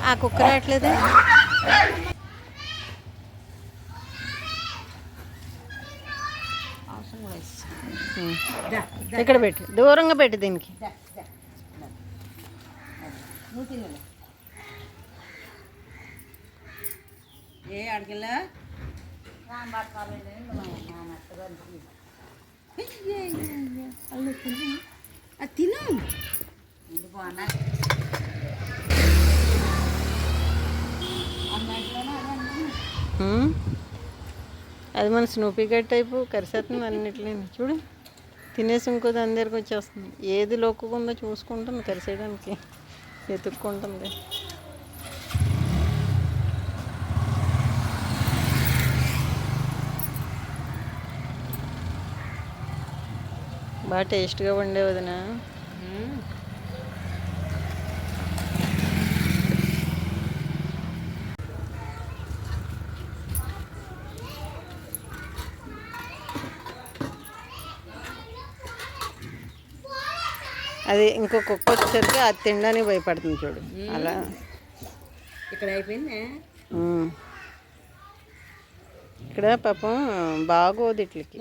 ఆ కుక్క రావట్లేదే. ఇక్కడ పెట్టి దూరంగా పెట్టి దీనికి. ఏ అడిగిలా తిను అది మన స్నూపీ గట్ టైపు కరిసేస్తుంది అన్నిటిని. చూడు తినేసి ఇంకో దాని దగ్గరకు వచ్చేస్తుంది. ఏది లోకుందో చూసుకుంటుంది, కరిసేయడానికి ఎతుక్కుంటుంది. బాగా టేస్ట్గా వండే వదిన. అది ఇంకో కుక్క వచ్చేసరికి అది తినడానికి భయపడుతుంది చూడు. అలా ఇక్కడ అయిపోయింది. ఇక్కడ పాపం బాగోదు ఇట్లకి.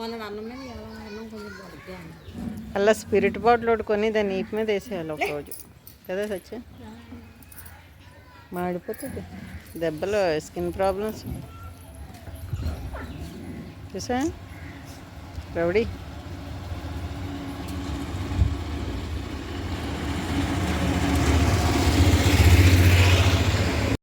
అలా స్పిరిట్ బాటిల్ ఒకటి కొని దాన్ని నీటి మీద వేసేయాలి ఒకరోజు కదా సత్య. మాడిపోతుంది దెబ్బలు, స్కిన్ ప్రాబ్లమ్స్. చూసా రౌడీ.